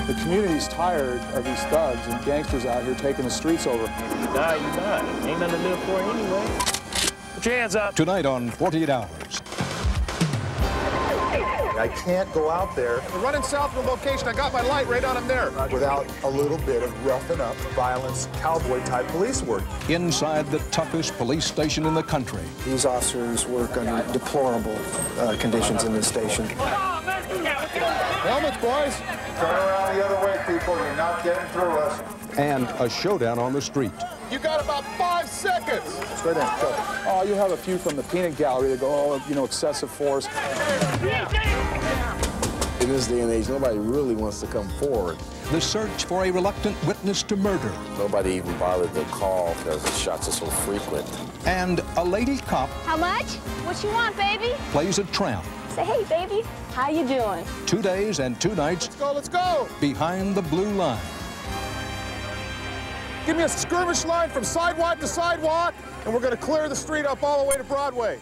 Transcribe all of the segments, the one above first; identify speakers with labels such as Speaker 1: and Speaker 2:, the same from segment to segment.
Speaker 1: The community's tired of these thugs and gangsters out here taking the streets over.
Speaker 2: You die, you die. Ain't nothing to live for anyway. Put your hands up.
Speaker 3: Tonight on 48 Hours.
Speaker 1: I can't go out there.
Speaker 4: We're running south from location. I got my light right on him there.
Speaker 1: Without a little bit of roughing up, violence, cowboy-type police work.
Speaker 3: Inside the toughest police station in the country.
Speaker 5: These officers work under deplorable conditions in this station.
Speaker 4: Helmets, boys.
Speaker 1: Turn around the other way, people. You're not getting through us.
Speaker 3: And a showdown on the street.
Speaker 4: You got about 5 seconds.
Speaker 1: Straight in, go. Oh, you have a few from the peanut gallery that go, oh, you know, excessive force.
Speaker 6: In this day and age, nobody really wants to come forward.
Speaker 3: The search for a reluctant witness to murder.
Speaker 6: Nobody even bothered to call because the shots are so frequent.
Speaker 3: And a lady cop.
Speaker 7: How much? What you want, baby?
Speaker 3: Plays a tramp.
Speaker 7: Say, hey, baby, how you doing?
Speaker 3: 2 days and 2 nights.
Speaker 4: Let's go, let's go.
Speaker 3: Behind the blue line.
Speaker 4: Give me a skirmish line from sidewalk to sidewalk, and we're going to clear the street up all the way to Broadway.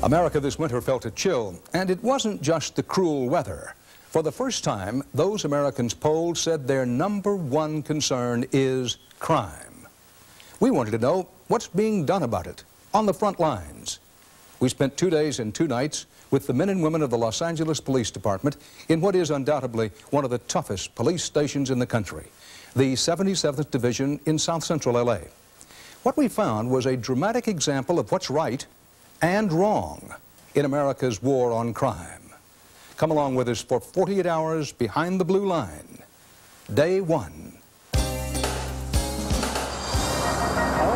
Speaker 3: America this winter felt a chill, and it wasn't just the cruel weather. For the first time, those Americans polled said their #1 concern is crime. We wanted to know what's being done about it on the front lines. We spent 2 days and 2 nights with the men and women of the Los Angeles Police Department in what is undoubtedly one of the toughest police stations in the country, the 77th Division in South Central LA. What we found was a dramatic example of what's right and wrong in America's war on crime. Come along with us for 48 hours behind the blue line. Day 1.
Speaker 8: All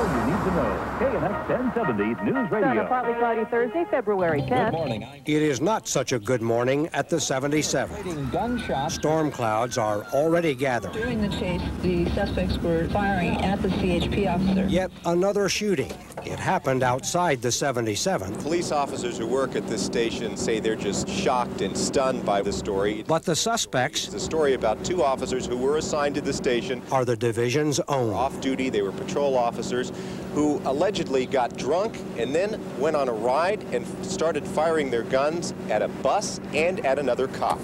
Speaker 8: you need to know. KNX 1070 News Radio.
Speaker 9: Partly cloudy Thursday, February 10th.
Speaker 8: Good morning.
Speaker 10: It is not such a good morning at the 77th. Storm clouds are already gathered.
Speaker 9: During the chase, the suspects were firing at the CHP officer.
Speaker 10: Yet another shooting. It happened outside the 77th.
Speaker 11: Police officers who work at this station say they're just shocked and stunned by the story.
Speaker 10: But the suspects...
Speaker 11: It's a story about 2 officers who were assigned to the station.
Speaker 10: ...are the division's own.
Speaker 11: Off duty, they were patrol officers who allegedly got drunk and then went on a ride and started firing their guns at a bus and at another cop.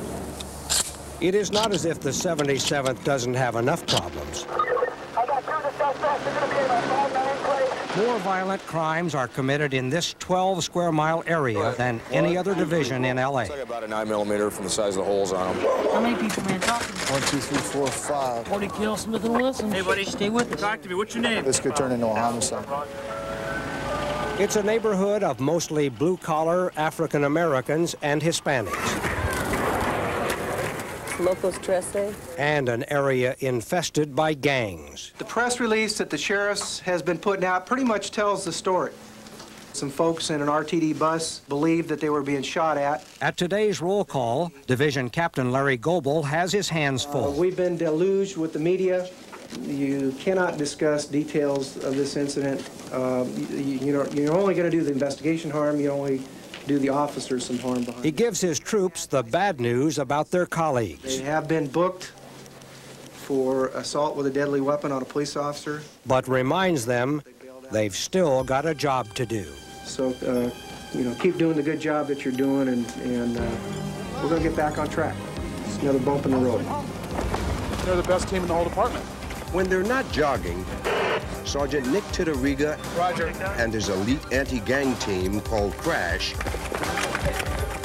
Speaker 10: It is not as if the 77th doesn't have enough problems.
Speaker 9: I got 2 of the suspects. They're going to be in my 5-9 place.
Speaker 10: More violent crimes are committed in this 12-square-mile area than any other division in L.A.
Speaker 6: It's like about a 9mm from the size of the holes on them.
Speaker 9: How many people are talking?
Speaker 1: 1, 2, 3, 4, 5.
Speaker 9: 40 kills, Smith & Wesson.
Speaker 2: Hey, buddy, stay with us.
Speaker 8: Talk to me. What's your name?
Speaker 1: This could turn into a homicide.
Speaker 10: It's a neighborhood of mostly blue-collar African Americans and Hispanics.
Speaker 9: Locals trusted.
Speaker 10: And an area infested by gangs.
Speaker 5: The press release that the sheriff's has been putting out pretty much tells the story. Some folks in an RTD bus believed that they were being shot at.
Speaker 10: At today's roll call, Division Captain Larry Goebel has his hands full.
Speaker 5: We've been deluged with the media. You cannot discuss details of this incident. You're only going to do the investigation harm. You only do the officers some harm behind.
Speaker 10: He gives his troops the bad news about their colleagues.
Speaker 5: They have been booked for assault with a deadly weapon on a police officer.
Speaker 10: But reminds them they've still got a job to do.
Speaker 5: So, keep doing the good job that you're doing, and we're going to get back on track. It's another bump in the road.
Speaker 1: They're the best team in the whole department.
Speaker 12: When they're not jogging, Sergeant Nick Titteriga and his elite anti-gang team called Crash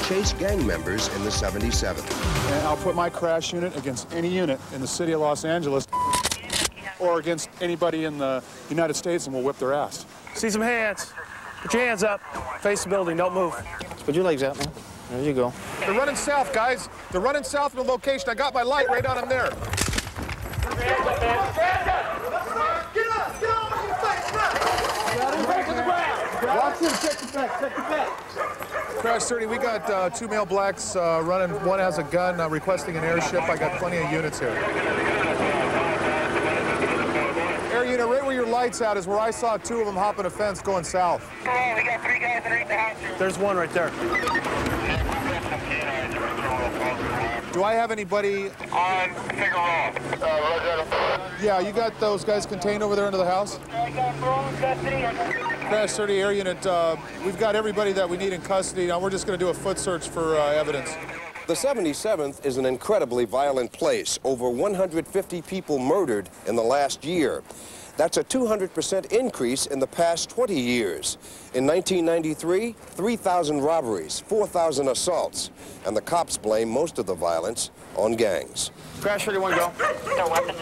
Speaker 12: chase gang members in the 77th.
Speaker 1: And I'll put my crash unit against any unit in the city of Los Angeles or against anybody in the United States, and we'll whip their ass.
Speaker 2: See some hands. Put your hands up. Face the building. Don't move.
Speaker 6: Put your legs out, man. There you go.
Speaker 4: They're running south, guys. They're running south from the location. I got my light right on them there.
Speaker 9: Get up! Get on with your face! Get on the ground!
Speaker 4: Watch him. Check the back. Crash 30, we got 2 male blacks running. One has a gun requesting an airship. I got plenty of units here. Air unit, right where your light's at is where I saw 2 of them hopping a fence going south.
Speaker 13: We got 3 guys underneath the house.
Speaker 2: There's one right there.
Speaker 4: Do I have anybody?
Speaker 13: On Figueroa.
Speaker 4: Yeah, you got those guys contained over there into the house?
Speaker 13: I got them in custody.
Speaker 4: Crash 30 air unit, we've got everybody that we need in custody. Now we're just going to do a foot search for evidence.
Speaker 12: The 77th is an incredibly violent place. Over 150 people murdered in the last year. That's a 200% increase in the past 20 years. In 1993, 3,000 robberies, 4,000 assaults, and the cops blame most of the violence on gangs.
Speaker 2: Crash 31, go.
Speaker 13: No weapon.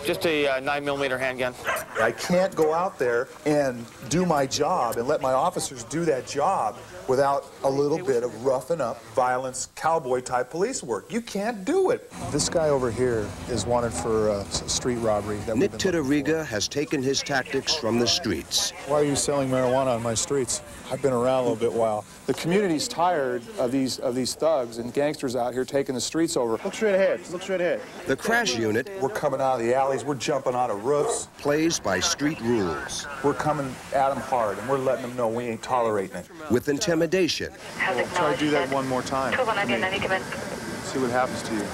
Speaker 2: Just a 9mm handgun.
Speaker 1: I can't go out there and do my job and let my officers do that job without a little bit of roughing up, violence, cowboy-type police work. You can't do it.
Speaker 4: This guy over here is wanted for street robbery.
Speaker 12: Nick Titteriga has taken his tactics from the streets.
Speaker 4: Why are you selling marijuana on my streets? I've been around a little bit while. The community's tired of these thugs and gangsters out here taking the streets over.
Speaker 2: Look straight ahead. Look straight ahead.
Speaker 12: The crash unit,
Speaker 1: We're coming out of the alleys. We're jumping out of roofs.
Speaker 12: plays by street rules.
Speaker 1: We're coming at them hard, and we're letting them know we ain't tolerating it.
Speaker 12: With intimidation.
Speaker 4: Try to do that one more time. See what happens to you.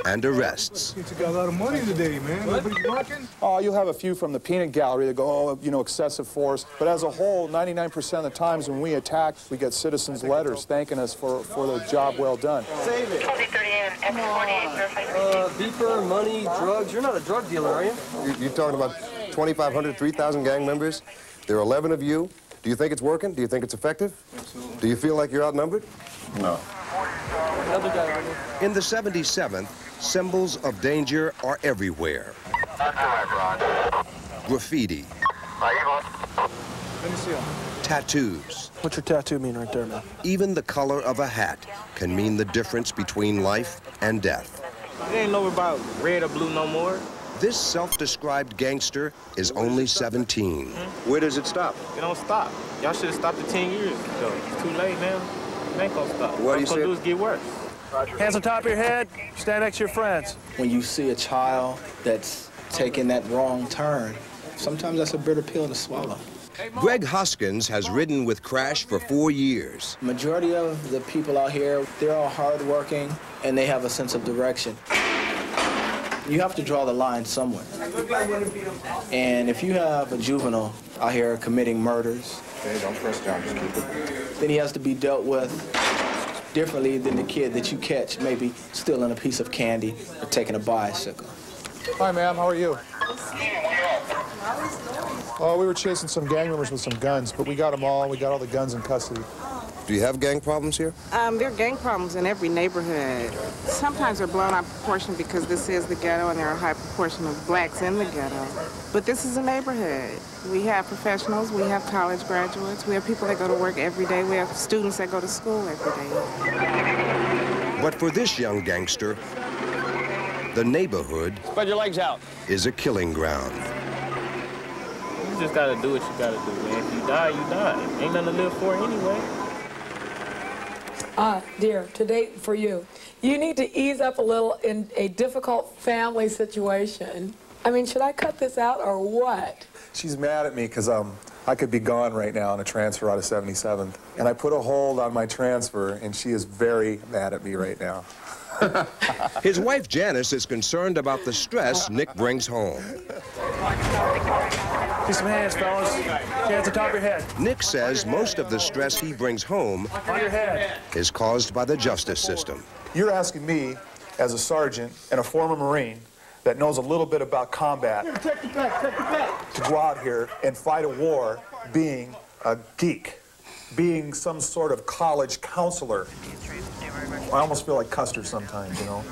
Speaker 12: And arrests.
Speaker 14: You got a lot of money today, man. Nobody's working.
Speaker 1: Oh, you'll have a few from the peanut gallery that go, oh, you know, excessive force. But as a whole, 99% of the times when we attack, we get citizens' letters thanking us for the job well done.
Speaker 14: Save it. Beeper, money, drugs. You're not a drug dealer, are you?
Speaker 12: You're talking about 2,500, 3,000 gang members? There are 11 of you. Do you think it's working? Do you think it's effective?
Speaker 14: Absolutely.
Speaker 12: Do you feel like you're outnumbered?
Speaker 1: No.
Speaker 14: Another guy right here.
Speaker 12: In the 77th, symbols of danger are everywhere. Graffiti.
Speaker 14: Let me see him.
Speaker 12: Tattoos.
Speaker 14: What's your tattoo mean right there, man?
Speaker 12: Even the color of a hat can mean the difference between life and death.
Speaker 14: It ain't over about red or blue no more.
Speaker 12: This self-described gangster is only 17. Where does it stop?
Speaker 14: It don't stop. Y'all should have stopped it 10 years ago. It's too late, man. It ain't gonna stop.
Speaker 12: What do you
Speaker 14: say? Do is get worse.
Speaker 2: Hands on top of your head. Stand next to your friends.
Speaker 15: When you see a child that's taking that wrong turn, sometimes that's a bitter pill to swallow.
Speaker 12: Greg Hoskins has ridden with Crash for 4 years.
Speaker 15: Majority of the people out here, they're all hardworking and they have a sense of direction. You have to draw the line somewhere. And if you have a juvenile out here committing murders,
Speaker 1: Okay, don't press down, just keep it.
Speaker 15: then he has to be dealt with differently than the kid that you catch maybe stealing a piece of candy or taking a bicycle.
Speaker 4: Hi, ma'am. How are you? Oh, we were chasing some gang members with some guns, but we got them all. We got all the guns in custody.
Speaker 12: Do you have gang problems here?
Speaker 16: There are gang problems in every neighborhood. Sometimes they're blown out of proportion because this is the ghetto and there are a high proportion of blacks in the ghetto. But this is a neighborhood. We have professionals, we have college graduates, we have people that go to work every day, we have students that go to school every day.
Speaker 12: But for this young gangster, the neighborhood
Speaker 2: Spread your legs out.
Speaker 12: is a killing ground.
Speaker 14: You just gotta do what you gotta do, man. If you die, you die. Ain't nothing to live for anyway.
Speaker 17: Dear, today for you. You need to ease up a little in a difficult family situation. I mean, should I cut this out or what?
Speaker 1: She's mad at me because I could be gone right now on a transfer out of 77th. And I put a hold on my transfer, and she is very mad at me right now.
Speaker 12: His wife Janice is concerned about the stress Nick brings home.
Speaker 2: See some hands, fellas. Hands on top of your head.
Speaker 12: Nick says most of the stress he brings home
Speaker 2: On your head.
Speaker 12: is caused by the justice system.
Speaker 1: You're asking me, as a sergeant and a former Marine that knows a little bit about combat, to go out here and fight a war being a geek, being some sort of college counselor. I almost feel like Custer sometimes, you know.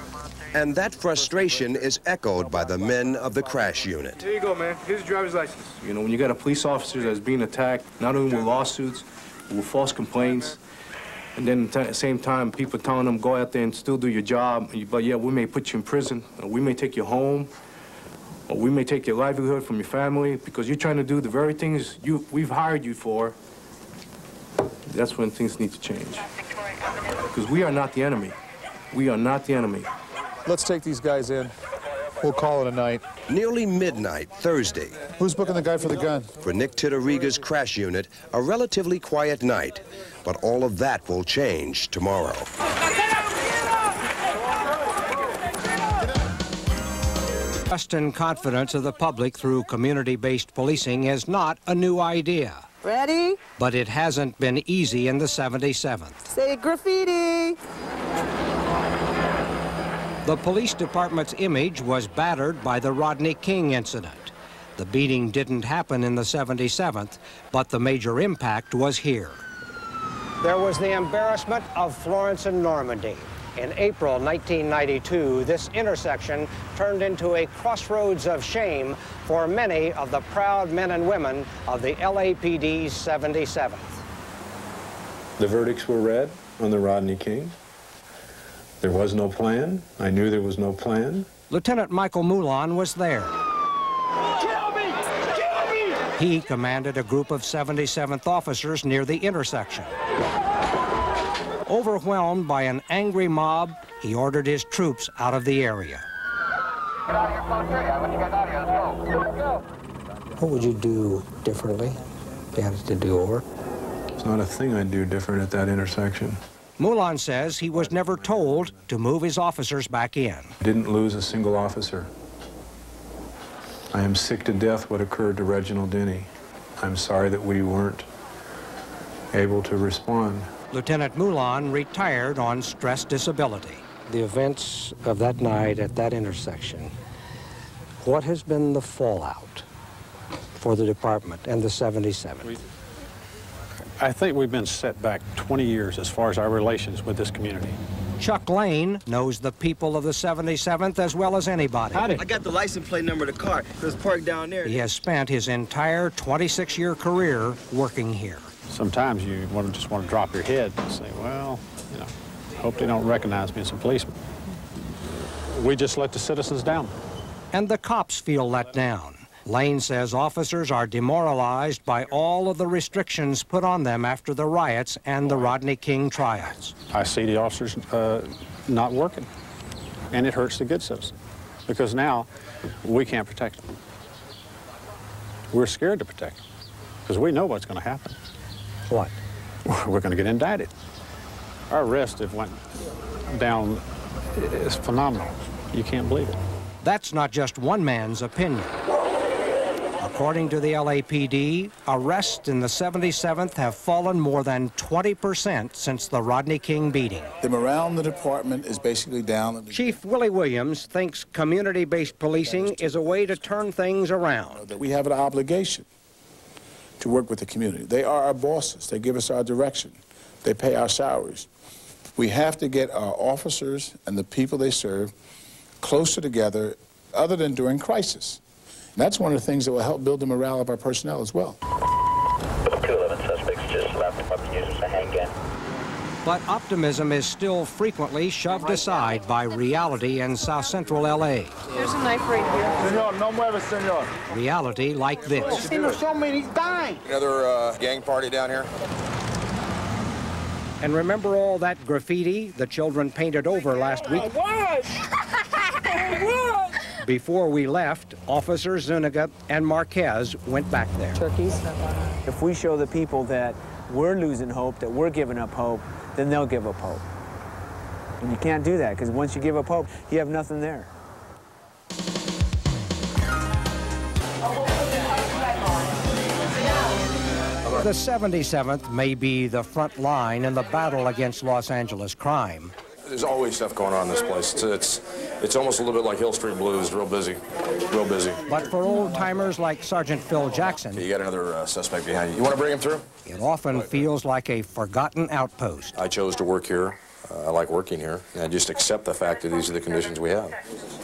Speaker 12: And that frustration is echoed by the men of the crash unit.
Speaker 14: There you go, man. Here's your driver's license. You know, when you got a police officer that's being attacked, not only with lawsuits, but with false complaints, and then at the same time, people telling them, go out there and still do your job, but yeah, we may put you in prison, or we may take you home, or we may take your livelihood from your family, because you're trying to do the very things we've hired you for. that's when things need to change. Because we are not the enemy. We are not the enemy.
Speaker 4: Let's take these guys in. We'll call it a night.
Speaker 12: Nearly midnight, Thursday.
Speaker 4: Who's booking the guy for the gun?
Speaker 12: For Nick Titteriga's crash unit, a relatively quiet night. But all of that will change tomorrow.
Speaker 10: Trust and confidence of the public through community-based policing is not a new idea.
Speaker 18: Ready?
Speaker 10: But it hasn't been easy in the 77th.
Speaker 18: Say graffiti.
Speaker 10: The police department's image was battered by the Rodney King incident. The beating didn't happen in the 77th, but the major impact was here. There was the embarrassment of Florence and Normandy. In April 1992, this intersection turned into a crossroads of shame for many of the proud men and women of the LAPD's 77th.
Speaker 19: The verdicts were read on the Rodney King. There was no plan. I knew there was no plan.
Speaker 10: Lieutenant Michael Moulin was there.
Speaker 13: Kill me! Kill me!
Speaker 10: He commanded a group of 77th officers near the intersection. Overwhelmed by an angry mob, he ordered his troops out of the area.
Speaker 13: Get out of here, close area. I want you guys out of here. Let's go.
Speaker 10: What would you do differently if you had to do over?
Speaker 19: It's not a thing I'd do different at that intersection.
Speaker 10: Moulin says he was never told to move his officers back in.
Speaker 19: I didn't lose a single officer. I am sick to death what occurred to Reginald Denny. I'm sorry that we weren't able to respond.
Speaker 10: Lieutenant Moulin retired on stress disability. The events of that night at that intersection, what has been the fallout for the department and the 77th?
Speaker 20: I think we've been set back 20 years as far as our relations with this community.
Speaker 10: Chuck Lane knows the people of the 77th as well as anybody.
Speaker 21: I got the license plate number of the car. It was parked down there.
Speaker 10: He has spent his entire 26-year career working here.
Speaker 20: Sometimes you just want to drop your head and say, well, you know, hope they don't recognize me as a policeman. We just let the citizens down.
Speaker 10: And the cops feel let down. Lane says officers are demoralized by all of the restrictions put on them after the riots and the Rodney King trials.
Speaker 20: I see the officers not working, and it hurts the good citizens, because now we can't protect them. We're scared to protect them, because we know what's going to happen.
Speaker 10: What?
Speaker 20: We're going to get indicted. Our arrests have went down. It's phenomenal. You can't believe it.
Speaker 10: That's not just one man's opinion. According to the LAPD, arrests in the 77th have fallen more than 20% since the Rodney King beating.
Speaker 22: The morale in the department is basically down.
Speaker 10: Chief Willie Williams thinks community-based policing is a way to turn things around.
Speaker 22: We have an obligation to work with the community. They are our bosses. They give us our direction. They pay our salaries. We have to get our officers and the people they serve closer together other than during crisis. And that's one of the things that will help build the morale of our personnel as well.
Speaker 13: 211 suspects just left up and using a handgun.
Speaker 10: But optimism is still frequently shoved aside by reality in South Central LA.
Speaker 18: There's a knife right here.
Speaker 22: Senor, no mueve, senor.
Speaker 10: Reality like this.
Speaker 22: Show me, he's dying.
Speaker 12: Another gang party down here?
Speaker 10: And remember all that graffiti the children painted over last week? Before we left, Officers Zuniga and Marquez went back there.
Speaker 23: Turkeys. If we show the people that we're losing hope, that we're giving up hope, then they'll give up hope. And you can't do that, because once you give up hope, you have nothing there.
Speaker 10: The 77th may be the front line in the battle against Los Angeles crime.
Speaker 6: There's always stuff going on in this place. It's almost a little bit like Hill Street Blues, real busy, real busy.
Speaker 10: But for old-timers like Sergeant Phil Jackson...
Speaker 6: You got another suspect behind you. You want to bring him through?
Speaker 10: It often feels like a forgotten outpost.
Speaker 6: I chose to work here. I like working here. And I just accept the fact that these are the conditions we have.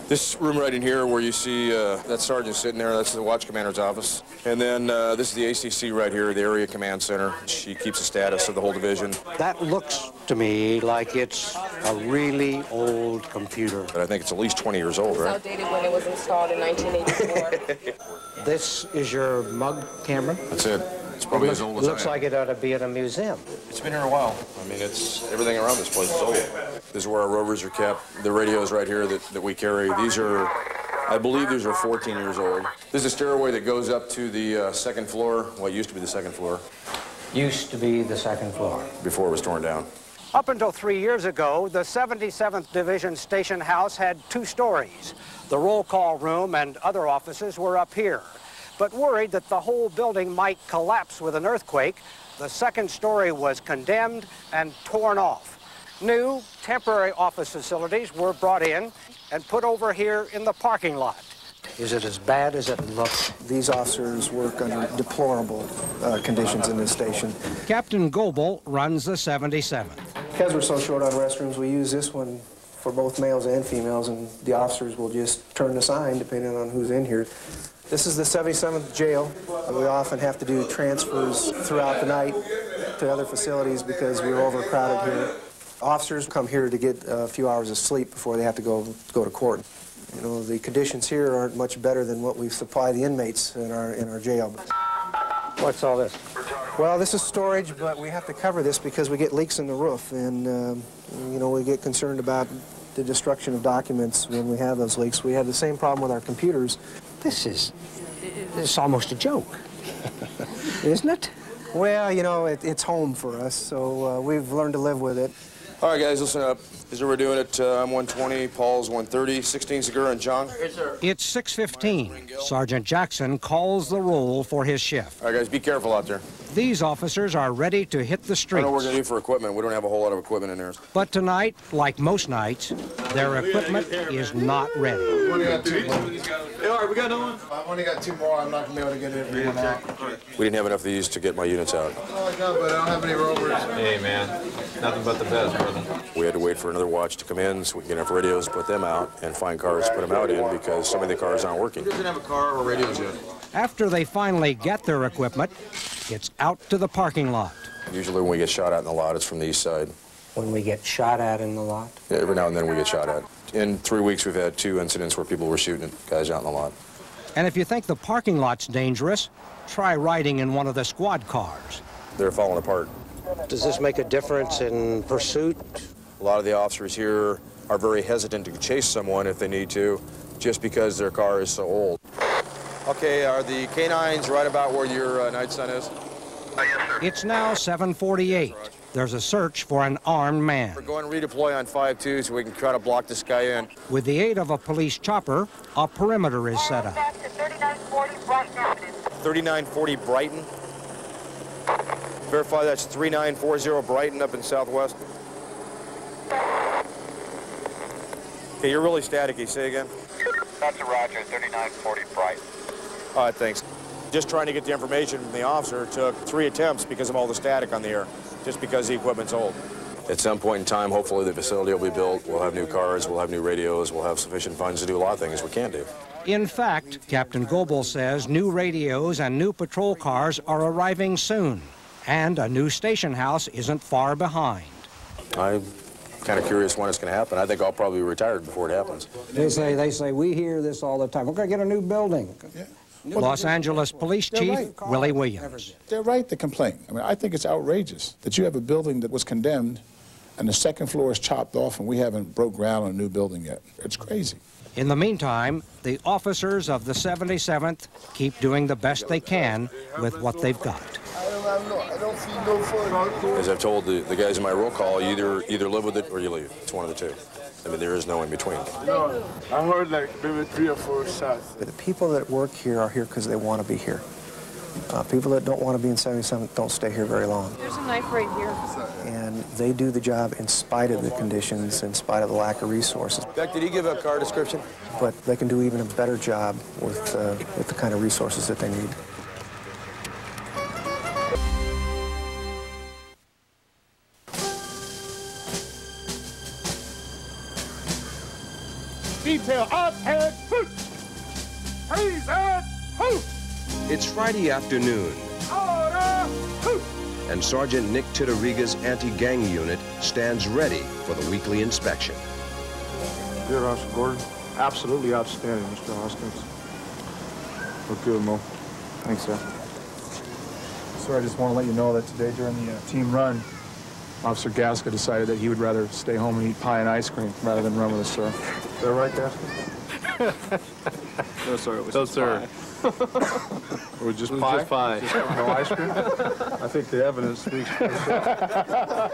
Speaker 6: This room right in here where you see that sergeant sitting there, that's the watch commander's office. And then this is the ACC right here, the Area Command Center. She keeps the status of the whole division.
Speaker 10: That looks to me like it's a really old computer.
Speaker 6: But I think it's at least 20 years old, right?
Speaker 24: It's outdated when it was installed in 1984.
Speaker 10: This is your mug camera?
Speaker 6: That's it. It's probably as old as I am.
Speaker 10: Looks like it ought to be at a museum.
Speaker 6: It's been here a while. I mean, everything around this place is old. This is where our rovers are kept. The radios right here that we carry, these are, I believe these are 14 years old. This is a stairway that goes up to the second floor. Well, it used to be the second floor.
Speaker 10: Used to be the second floor.
Speaker 6: Before it was torn down.
Speaker 10: Up until 3 years ago, the 77th Division Station House had 2 stories. The roll call room and other offices were up here. But worried that the whole building might collapse with an earthquake, the second story was condemned and torn off. New temporary office facilities were brought in and put over here in the parking lot. Is it as bad as it looks?
Speaker 5: These officers work under deplorable conditions in this station.
Speaker 10: Captain Goebel runs the 77th.
Speaker 5: Because we're so short on restrooms, we use this one for both males and females, and the officers will just turn the sign depending on who's in here. This is the 77th jail. We often have to do transfers throughout the night to other facilities because we're overcrowded here. Officers come here to get a few hours of sleep before they have to go to court. You know, the conditions here aren't much better than what we supply the inmates in our jail.
Speaker 10: What's all this?
Speaker 5: Well, this is storage, but we have to cover this because we get leaks in the roof, and you know, we get concerned about the destruction of documents when we have those leaks. We have the same problem with our computers.
Speaker 10: This is almost a joke, isn't it?
Speaker 5: Well, you know, it's home for us, so we've learned to live with it.
Speaker 6: All right, guys, listen up. This is what we're doing it. I'm 120, Paul's 130, 16 Segura and Chong.
Speaker 10: It's 6:15. Sergeant Jackson calls the roll for his shift.
Speaker 6: All right, guys, be careful out there.
Speaker 10: These officers are ready to hit the
Speaker 6: I
Speaker 10: streets.
Speaker 6: don't know what we're going to do for equipment. We don't have a whole lot of equipment in there.
Speaker 10: But tonight, like most nights, their equipment is not ready.
Speaker 22: We only got 2 more.
Speaker 21: All right, we got no one?
Speaker 22: I've only got 2 more. I'm not going to be able to get everyone out.
Speaker 6: We didn't have enough of these to get my units out.
Speaker 22: Oh, no, but I don't have any rovers.
Speaker 3: Hey, man. Nothing but the best, brother.
Speaker 6: We had to wait for another watch to come in so we can get enough radios, put them out, and find cars to put them out in because some of the cars aren't working.
Speaker 21: He doesn't have a car or radios yet.
Speaker 10: After they finally get their equipment, it's out to the parking lot.
Speaker 6: Usually when we get shot at in the lot, it's from the east side.
Speaker 10: When we get shot at in the lot?
Speaker 6: Yeah, every now and then we get shot at. In 3 weeks, we've had 2 incidents where people were shooting at guys out in the lot.
Speaker 10: And if you think the parking lot's dangerous, try riding in one of the squad cars.
Speaker 6: They're falling apart.
Speaker 10: Does this make a difference in pursuit?
Speaker 6: A lot of the officers here are very hesitant to chase someone if they need to, just because their car is so old. Okay, are the canines right about where your night sun is?
Speaker 13: Yes, sir.
Speaker 10: It's now 7:48. There's a search for an armed man.
Speaker 6: We're going to redeploy on 5-2 so we can try to block this guy in.
Speaker 10: With the aid of a police chopper, a perimeter is set up.
Speaker 6: 3940 Brighton. Verify that's 3940 Brighton up in Southwest. Okay, you're really staticky. Say again.
Speaker 13: That's a Roger, 3940 Brighton.
Speaker 6: All right, thanks. Just trying to get the information from the officer took 3 attempts because of all the static on the air, just because the equipment's old. At some point in time, hopefully the facility will be built. We'll have new cars, we'll have new radios, we'll have sufficient funds to do a lot of things we can do.
Speaker 10: In fact, Captain Goebel says new radios and new patrol cars are arriving soon, and a new station house isn't far behind.
Speaker 6: I'm kind of curious when it's going to happen. I think I'll probably be retired before it happens.
Speaker 10: They say, we hear this all the time. We're going to get a new building.
Speaker 22: Yeah.
Speaker 10: Los Angeles Police Chief Willie Williams.
Speaker 22: They're right to complain. I mean, I think it's outrageous that you have a building that was condemned and the second floor is chopped off and we haven't broke ground on a new building yet. It's crazy.
Speaker 10: In the meantime, the officers of the 77th keep doing the best they can with what they've got.
Speaker 22: I don't see no fun.
Speaker 6: As I've told the guys in my roll call, you either live with it or you leave. It's one of the two. I mean, there is no in between.
Speaker 22: No, I heard like maybe 3 or 4 shots.
Speaker 5: The people that work here are here because they want to be here. People that don't want to be in 77th don't stay here very long.
Speaker 18: There's a knife right here.
Speaker 5: And they do the job in spite of the conditions, in spite of the lack of resources.
Speaker 6: Beck, did he give a car description?
Speaker 5: But they can do even a better job with the kind of resources that they need.
Speaker 7: Detail up and hoot! Freeze and hoot!
Speaker 11: It's Friday afternoon,
Speaker 7: Order! Hoot!
Speaker 11: and Sergeant Nick Titteriga's anti-gang unit stands ready for the weekly inspection.
Speaker 4: Good, Officer Gordon. Absolutely outstanding, Mr. Hoskins. Look good, Mo. Thanks, sir. Sir, I just want to let you know that today during the team run, Officer Gasca decided that he would rather stay home and eat pie and ice cream rather than run with us, sir. Is that right, Gasca?
Speaker 3: No, sir, it was
Speaker 4: No,
Speaker 3: just
Speaker 4: sir.
Speaker 3: pie.
Speaker 4: It was just
Speaker 3: It was
Speaker 4: pie?
Speaker 3: just pie.
Speaker 4: No ice cream? I think the evidence speaks for itself.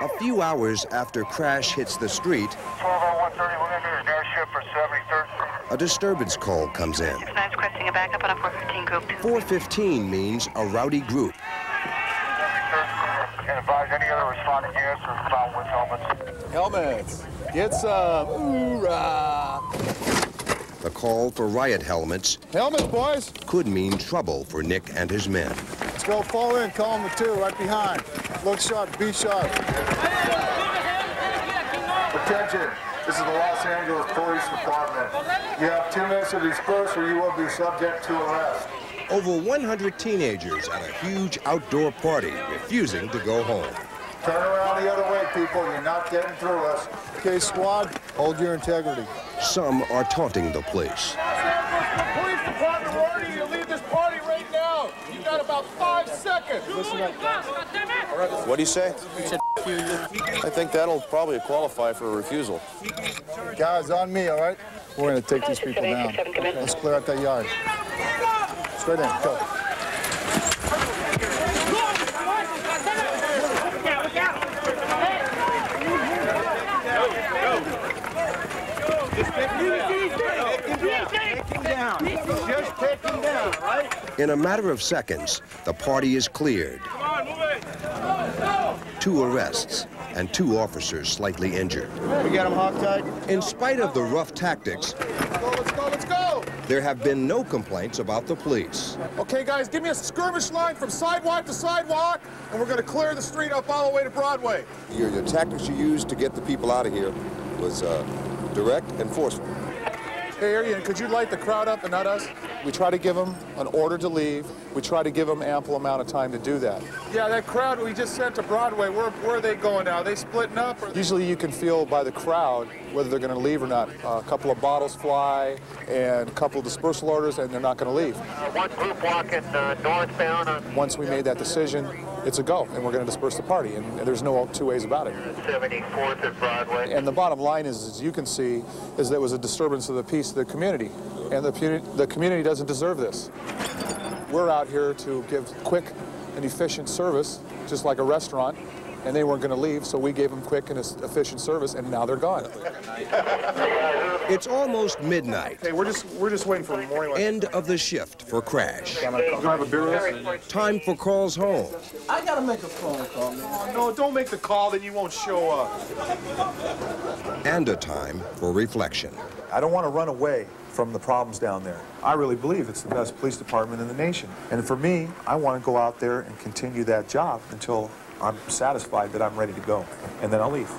Speaker 11: A few hours after Crash hits the street,
Speaker 7: 120130, we're going to do a dash shift for 73rd.
Speaker 11: a disturbance call comes in.
Speaker 18: 9's requesting a backup on a 415 group 2.
Speaker 11: 415 means a rowdy group.
Speaker 7: 73rd, and advise any other responding units are found with helmets.
Speaker 4: Helmets. Get some. Hoorah.
Speaker 11: The call for riot helmets
Speaker 4: Helmets, boys.
Speaker 11: could mean trouble for Nick and his men.
Speaker 4: Let's go. Fall in. Call them the 2 right behind. Look sharp. Be sharp. Attention. This is the Los Angeles Police Department. You have 2 minutes to disperse or you will be subject to arrest.
Speaker 11: Over 100 teenagers at a huge outdoor party refusing to go home.
Speaker 4: Turn around the other way, people. You're not getting through us. Okay, squad, hold your integrity.
Speaker 11: Some are taunting the police.
Speaker 7: Police department, we're ordering you to leave this party right now. You got about 5 seconds.
Speaker 4: Listen up.
Speaker 12: What do you say? I think that'll probably qualify for a refusal.
Speaker 4: Guys, on me, all right? We're going to take these people down. Let's clear out that yard. Straight in, go.
Speaker 7: Just take him down, right?
Speaker 11: In a matter of seconds, the party is cleared. 2 arrests and 2 officers slightly injured.
Speaker 4: We got him hogtied.
Speaker 11: In spite of the rough tactics,
Speaker 4: Let's go, let's go.
Speaker 11: there have been no complaints about the police.
Speaker 4: Okay, guys, give me a skirmish line from sidewalk to sidewalk, and we're going to clear the street up all the way to Broadway.
Speaker 12: Your tactics you used to get the people out of here was direct and forceful.
Speaker 4: Hey, Arian, could you light the crowd up and not us? We try to give them an order to leave. We try to give them ample amount of time to do that. Yeah, that crowd we just sent to Broadway, where are they going now? Are they splitting up? Usually you can feel by the crowd whether they're going to leave or not. A couple of bottles fly and a couple of dispersal orders, and they're not going to leave.
Speaker 7: One group walking northbound.
Speaker 4: Once we made that decision, it's a go, and we're going to disperse the party, and there's no 2 ways about it.
Speaker 7: 74th and Broadway.
Speaker 4: And the bottom line is, as you can see, is there was a disturbance of the peace of the community, and the community doesn't deserve this. We're out here to give quick and efficient service, just like a restaurant, and they weren't going to leave, so we gave them quick and efficient service, and now they're gone.
Speaker 11: It's almost midnight.
Speaker 4: Hey, we're just waiting for morning.
Speaker 11: End of the shift for Crash.
Speaker 4: Can I have a beer with us?
Speaker 11: Time for calls home.
Speaker 5: I gotta make a phone call, man.
Speaker 4: Oh, no, don't make the call, then you won't show up.
Speaker 11: And a time for reflection.
Speaker 1: I don't want to run away from the problems down there. I really believe it's the best police department in the nation. And for me, I want to go out there and continue that job until I'm satisfied that I'm ready to go. And then I'll leave.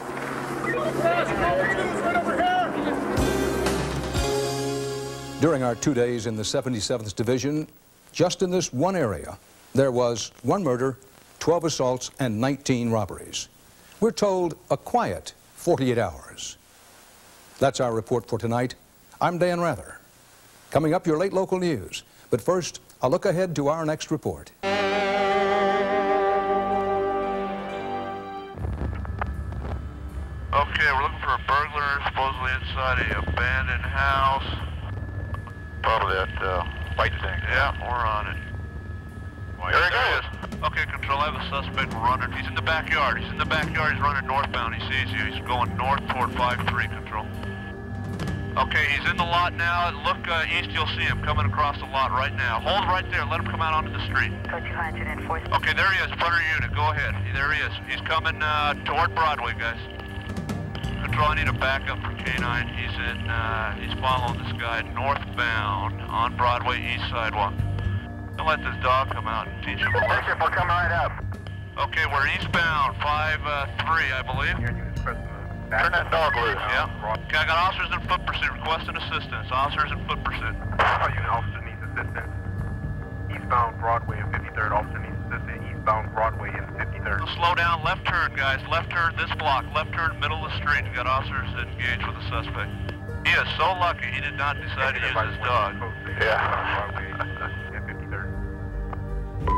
Speaker 8: During our 2 days in the 77th Division, just in this one area, there was 1 murder, 12 assaults, and 19 robberies. We're told a quiet 48 hours. That's our report for tonight. I'm Dan Rather. Coming up, your late local news. But first, a look ahead to our next report.
Speaker 9: Okay, we're looking for a burglar supposedly inside a abandoned house. Probably that white thing. Yeah, we're on it. There he goes. Okay, Control, I have a suspect running. He's in the backyard. He's in the backyard. He's running northbound. He sees you. He's going north toward 5-3, Control. Okay, he's in the lot now. Look east, you'll see him coming across the lot right now. Hold right there. Let him come out onto the street. Okay, there he is, front of your unit. Go ahead. There he is. He's coming toward Broadway, guys. Control, I need a backup for K9. He's following this guy northbound on Broadway East Sidewalk. Don't let this dog come out and teach him a lesson.
Speaker 7: We're coming right up.
Speaker 9: Okay, we're eastbound, 5-3, I believe.
Speaker 7: Turn that dog loose.
Speaker 9: Yeah. Okay, I got officers in foot pursuit requesting assistance. Officers in foot pursuit.
Speaker 15: Officer needs assistance. Eastbound Broadway and 53rd. Officer needs assistance. Eastbound Broadway and 53rd.
Speaker 9: Slow down, left turn, guys. Left turn this block. Left turn middle of the street. We got officers engaged with the suspect. He is so lucky he did not decide to use his dog.
Speaker 15: Yeah. Broadway and 53rd.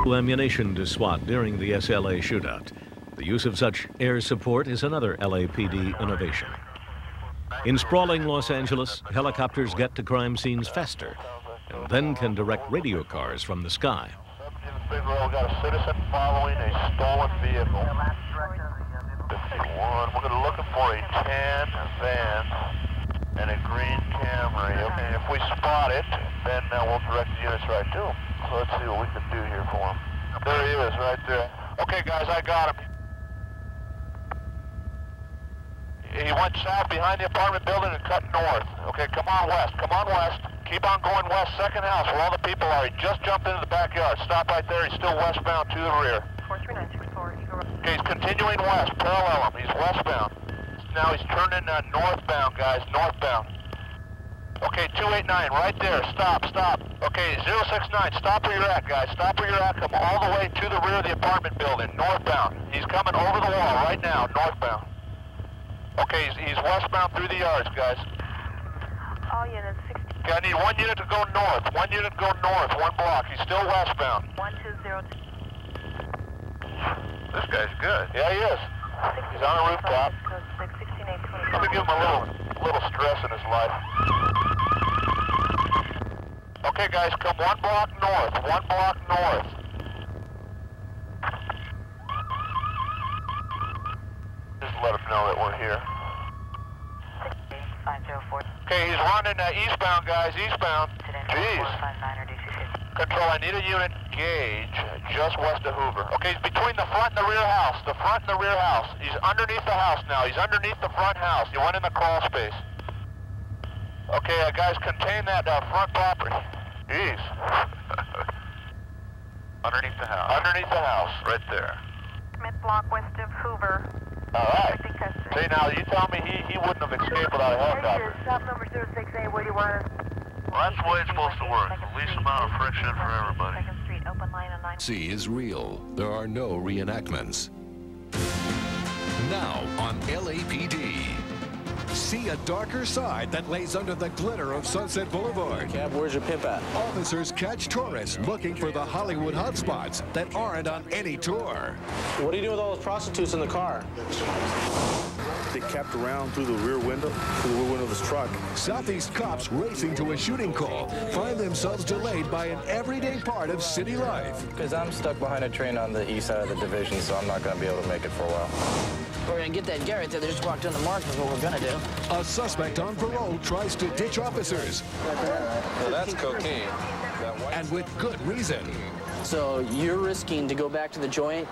Speaker 2: Ammunition to SWAT during the SLA shootout. The use of such air support is another LAPD innovation. In sprawling Los Angeles, helicopters get to crime scenes faster and then can direct radio cars from the sky.
Speaker 9: We've got a citizen following a stolen vehicle. 51. We're going to looking for a tan van and a green Camry. Okay, if we spot it, then we'll direct the units right to him. So let's see what we can do here for him. There he is, right there. Okay, guys, I got him. He went south behind the apartment building and cut north. Okay, come on west. Come on west. Keep on going west. Second house where all the people are. He just jumped into the backyard. Stop right there. He's still westbound to the rear.
Speaker 18: 43964.
Speaker 9: Okay, he's continuing west. Parallel him. He's westbound. Now he's turning northbound, guys. Northbound. Okay, 289, right there. Stop, stop. Okay, 069, stop where you're at, guys. Stop where you're at. Come all the way to the rear of the apartment building, northbound. He's coming over the wall right now, northbound. Okay, he's westbound through the yards, guys.
Speaker 18: All units, 60.
Speaker 9: Okay, I need one unit to go north. One unit to go north, one block. He's still westbound.
Speaker 18: 1202.
Speaker 9: This guy's good. Yeah, he is. He's on the rooftop. Let me give him a little stress in his life. Okay, guys, come one block north. One block north. Just let him know that we're here.
Speaker 18: 504.
Speaker 9: Okay, he's running eastbound, guys, eastbound. Jeez. Control, I need a unit gauge just west of Hoover. Okay, he's between the front and the rear house. The front and the rear house. He's underneath the house now. He's underneath the front house. He went in the crawl space. Okay, guys, contain that front property. Jeez. Underneath the house. Underneath the house, right there.
Speaker 18: Mid block west of Hoover.
Speaker 9: All right. See, now, you tell me he wouldn't have escaped without a helicopter.
Speaker 18: Stop number 068, where do you want us?
Speaker 9: Well, that's the way it's supposed to work. The least amount of friction for everybody.
Speaker 18: 2nd Street, open line on 9.
Speaker 16: C is real. There are no reenactments. Now on LAPD. See a darker side that lays under the glitter of Sunset Boulevard.
Speaker 23: Cab, where's your pimp at?
Speaker 16: Officers catch tourists looking for the Hollywood hotspots that aren't on any tour.
Speaker 23: What do you do with all those prostitutes in the car?
Speaker 17: They kept around through the rear window of his truck.
Speaker 16: Southeast cops racing to a shooting call find themselves delayed by an everyday part of city life.
Speaker 24: Because I'm stuck behind a train on the east side of the division, so I'm not going to be able to make it for a while.
Speaker 25: We're going to get that Garrett there that just walked on the mark is what we're going to do.
Speaker 16: A suspect on parole tries to ditch officers.
Speaker 24: Well, that's cocaine.
Speaker 16: And with good reason.
Speaker 25: So you're risking to go back to the joint?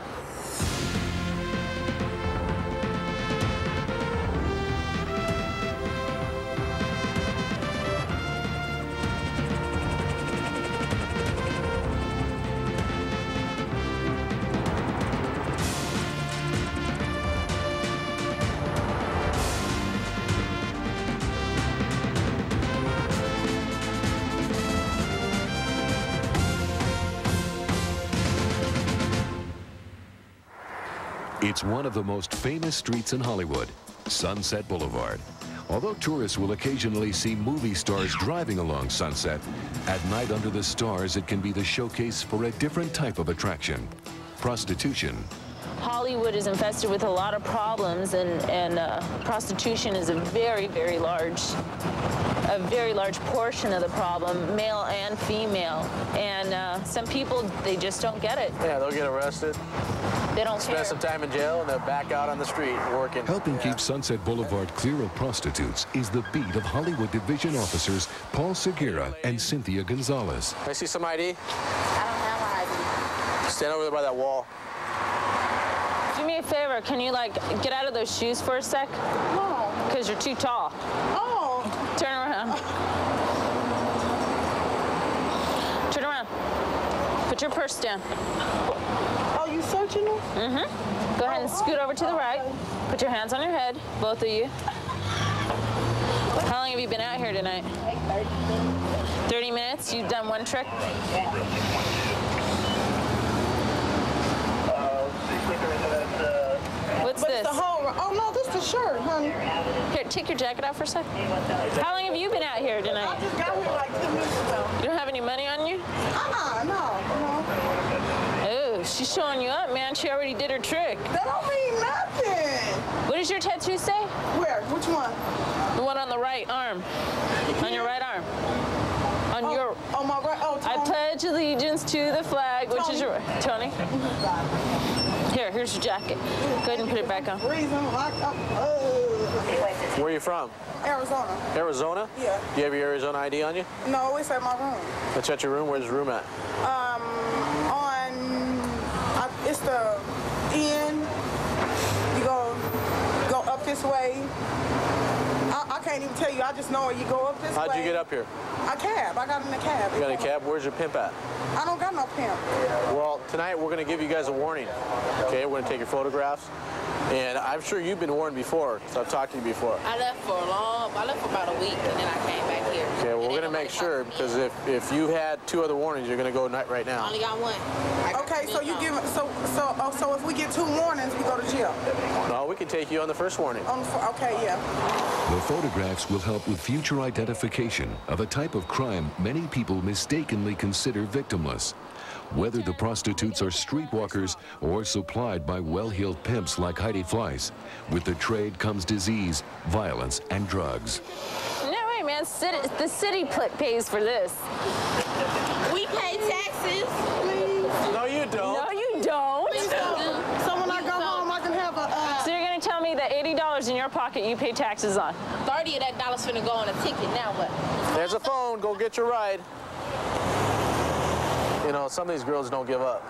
Speaker 16: It's one of the most famous streets in Hollywood, Sunset Boulevard. Although tourists will occasionally see movie stars driving along Sunset, at night under the stars it can be the showcase for a different type of attraction, prostitution.
Speaker 26: Hollywood is infested with a lot of problems, and prostitution is a very, very large portion of the problem, male and female. And some people, they just don't get it.
Speaker 23: Yeah, they'll get arrested.
Speaker 26: They don't care.
Speaker 23: Spend some time in jail, and they're back out on the street working.
Speaker 16: Helping keep Sunset Boulevard clear of prostitutes is the beat of Hollywood Division officers Paul Segura and Cynthia Gonzalez.
Speaker 23: I see some ID.
Speaker 26: I don't have an ID.
Speaker 23: Stand over there by that wall.
Speaker 26: Do me a favor, can you, like, get out of those shoes for a sec?
Speaker 27: No.
Speaker 26: Because you're too tall.
Speaker 27: Oh.
Speaker 26: Turn around. Turn around. Put your purse down.
Speaker 27: Oh, you searching them?
Speaker 26: Mm-hmm. Go ahead and scoot over to the right. Put your hands on your head, both of you. How long have you been out here tonight?
Speaker 27: Like 30 minutes.
Speaker 26: 30 minutes? You've done one trick? What's
Speaker 27: but
Speaker 26: this?
Speaker 27: It's the whole, oh, no, this is the shirt, honey.
Speaker 26: Here, take your jacket off for a sec. How long have you been out here tonight?
Speaker 27: I just got here like 2 minutes ago.
Speaker 26: You don't have any money on you?
Speaker 27: No.
Speaker 26: she's showing you up, man. She already did her trick.
Speaker 27: That don't mean nothing.
Speaker 26: What does your tattoo say?
Speaker 27: Where? Which one?
Speaker 26: The one on the right arm. On your right arm. On your...
Speaker 27: On my right... Oh, Tony.
Speaker 26: I pledge allegiance to the flag, which is your... Tony? Here's your jacket. Go ahead and put it back on.
Speaker 23: Where are you from?
Speaker 27: Arizona.
Speaker 23: Arizona?
Speaker 27: Yeah.
Speaker 23: Do you have your Arizona ID on you?
Speaker 27: No, it's at my room.
Speaker 23: It's at your room? Where's the room at?
Speaker 27: It's the end. You go up this way. I can't even tell you. I just know you go up this way.
Speaker 23: How'd you get up here?
Speaker 27: A cab. I got in a cab.
Speaker 23: You got a cab? Where's your pimp at?
Speaker 27: I don't got no pimp.
Speaker 23: Well, tonight we're going to give you guys a warning. Okay, we're going to take your photographs. And I'm sure you've been warned before, so I've talked to you before.
Speaker 10: I left for about a week, and then I came back here.
Speaker 23: Okay, well, we're going to make sure, because if you had 2 other warnings, you're going to go right now.
Speaker 10: I only got one.
Speaker 27: Okay, so you give so if we get 2 warnings, we go to jail.
Speaker 23: No, we can take you on the first warning.
Speaker 27: Okay, yeah.
Speaker 16: The photographs will help with future identification of a type of crime many people mistakenly consider victimless. Whether the prostitutes are streetwalkers or supplied by well-heeled pimps like Heidi Fleiss, with the trade comes disease, violence, and drugs.
Speaker 26: No way, man. The city pays for this.
Speaker 10: We pay taxes.
Speaker 23: No, you don't.
Speaker 26: No, you don't.
Speaker 27: So when I go home, I can have a...
Speaker 26: So you're going to tell me that $80 in your pocket you pay taxes on?
Speaker 10: 30 of that dollar's finna go on a ticket. Now what?
Speaker 23: There's a phone. Go get your ride. You know, some of these girls don't give up.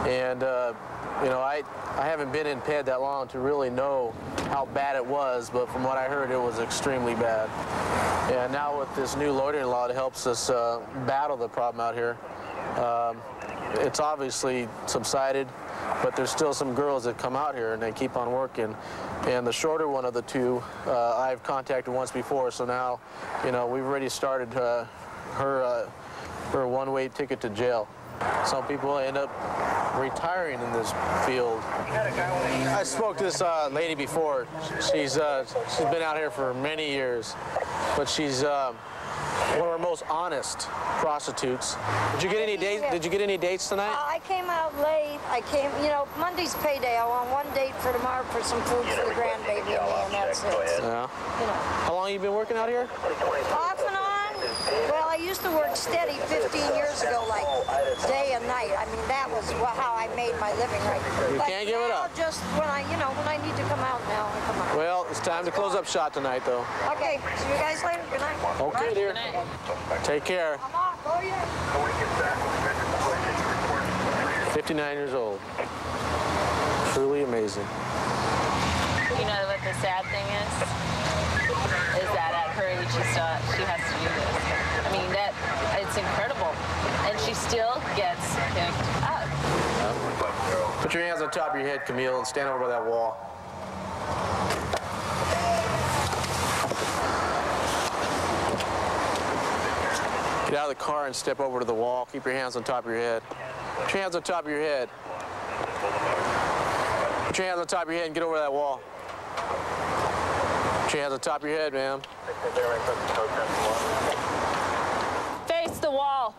Speaker 23: And, you know, I haven't been in PED that long to really know how bad it was, but from what I heard, it was extremely bad. And now with this new loitering law, it helps us battle the problem out here. It's obviously subsided, but there's still some girls that come out here and they keep on working. And the shorter one of the 2, I've contacted once before, so now, you know, we've already started her one-way ticket to jail. Some people end up retiring in this field. I spoke to this lady before. She's been out here for many years, but she's one of our most honest prostitutes. Did you get any dates? Did you get any dates tonight?
Speaker 13: I came out late. You know, Monday's payday. I want 1 date for tomorrow for some food for the grandbaby and me, and that's it.
Speaker 23: Yeah.
Speaker 13: You know.
Speaker 23: How long have you been working out here?
Speaker 13: Off and on. Well, I used to work steady 15 years ago, like day and night. I mean, that was how I made my living, right?
Speaker 23: You can't give it up.
Speaker 13: Just when I need to come out now, I come out.
Speaker 23: Well, it's time to close up shop tonight, though.
Speaker 13: Okay, see you guys later. Good night.
Speaker 23: Okay, dear. Take care.
Speaker 13: I'm off. Oh, yeah.
Speaker 23: 59 years old. Truly amazing.
Speaker 26: You know what the sad thing is? Is that at her age, she has to do this. I mean, it's incredible. And she still gets picked up.
Speaker 23: Put your hands on top of your head, Camille, and stand over that wall. Get out of the car and step over to the wall. Keep your hands on top of your head. Put your hands on top of your head. Put your hands on top of your head and get over that wall. Put your hands on top of your head, ma'am.
Speaker 26: Face the wall.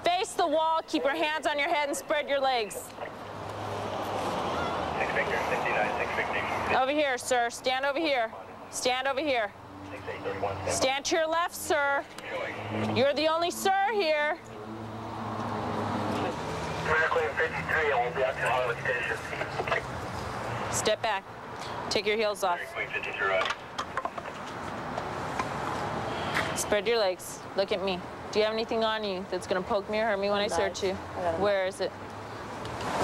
Speaker 26: Face the wall. Keep your hands on your head and spread your legs. Over here, sir. Stand over here. Stand over here. Stand to your left, sir. You're the only sir here. Step back. Take your heels off. Spread your legs. Look at me. Do you have anything on you that's going to poke me or hurt me when I search you? Where is it?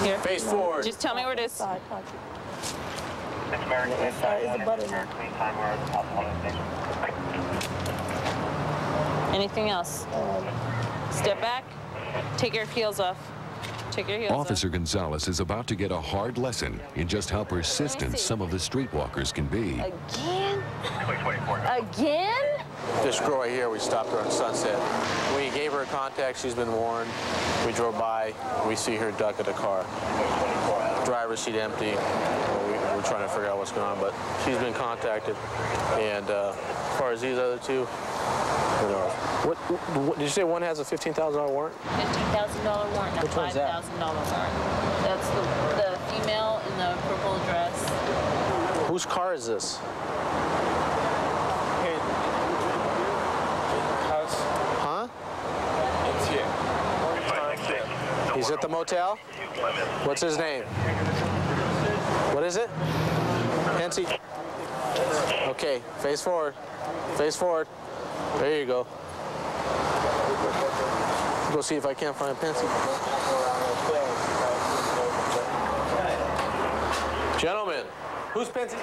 Speaker 26: Here.
Speaker 23: Face forward.
Speaker 26: Just tell me where it is. Anything else? Step back. Take your heels off. Take your heels off.
Speaker 16: Officer Gonzalez is about to get a hard lesson in just how persistent some of the streetwalkers can be.
Speaker 26: Again? Again?
Speaker 23: This girl right here, we stopped her on Sunset. We gave her a contact. She's been warned. We drove by. We see her duck at a car. Driver's seat empty. We're trying to figure out what's going on, but she's been contacted. And as far as these other 2, who knows? What did you say one has a $15,000 warrant?
Speaker 26: $15,000 warrant, not $5,000 warrant. That's the female in the purple dress.
Speaker 23: Whose car is this? Huh?
Speaker 15: It's here.
Speaker 23: He's at the motel? What's his name? What is it? Pensy? Okay, face forward. Face forward. There you go. Go see if I can't find Pensy. Gentlemen, who's Pensy?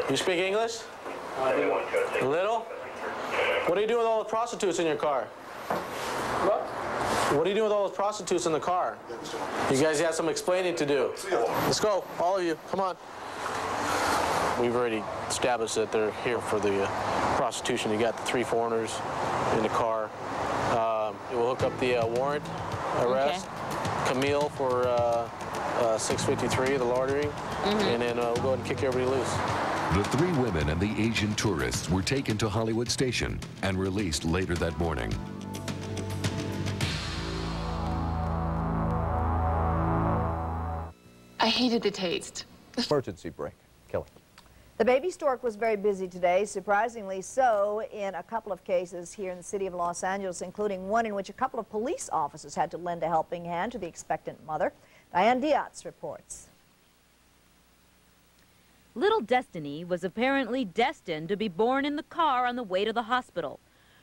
Speaker 23: You speak English? A little? What are you doing with all the prostitutes in your car? What? What are you doing with all those prostitutes in the car? You guys have some explaining to do. Let's go, all of you, come on. We've already established that they're here for the prostitution. You got the 3 foreigners in the car. We'll hook up the warrant arrest. Okay. Camille for 653, the laundering, and then we'll go ahead and kick everybody loose.
Speaker 16: The 3 women and the Asian tourists were taken to Hollywood Station and released later that morning.
Speaker 3: I hated the taste.
Speaker 6: Emergency break. Kelly.
Speaker 14: The baby stork was very busy today, surprisingly so, in a couple of cases here in the city of Los Angeles, including one in which a couple of police officers had to lend a helping hand to the expectant mother. Diane Diaz reports.
Speaker 19: Little Destiny was apparently destined to be born in the car on the way to the hospital.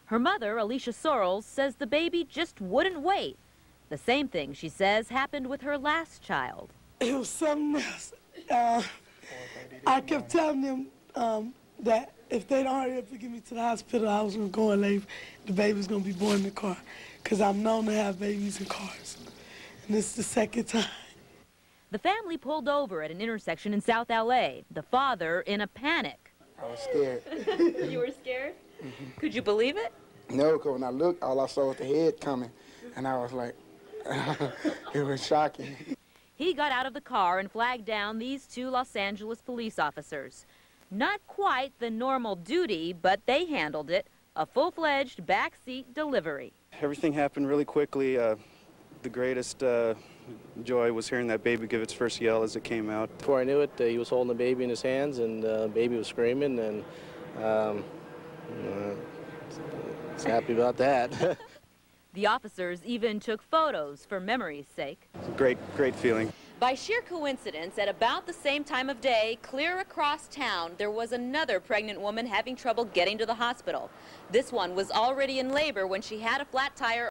Speaker 19: Her mother, Alicia Sorrells, says the baby just wouldn't wait. The same thing, she says, happened with her last child.
Speaker 20: It was something else. I kept telling them that if they don't hurry up to get me to the hospital, I was going to go and leave. The baby's going to be born in the car, because I'm known to have babies in cars. And this is the second time.
Speaker 19: The family pulled over at an intersection in South L.A., the father in a panic.
Speaker 21: I was scared.
Speaker 19: You were scared? Mm-hmm. Could you believe it?
Speaker 21: No, because when I looked, all I saw was the head coming, and I was like, it was shocking.
Speaker 19: He got out of the car and flagged down these 2 Los Angeles police officers. Not quite the normal duty, but they handled it, a full-fledged backseat delivery.
Speaker 17: Everything happened really quickly. The greatest joy was hearing that baby give its first yell as it came out.
Speaker 23: Before I knew it, he was holding the baby in his hands, and the baby was screaming, and I was happy about that.
Speaker 19: The officers even took photos for memory's sake.
Speaker 17: It's a great feeling.
Speaker 19: By sheer coincidence, at about the same time of day, clear across town, there was another pregnant woman having trouble getting to the hospital. This one was already in labor when she had a flat tire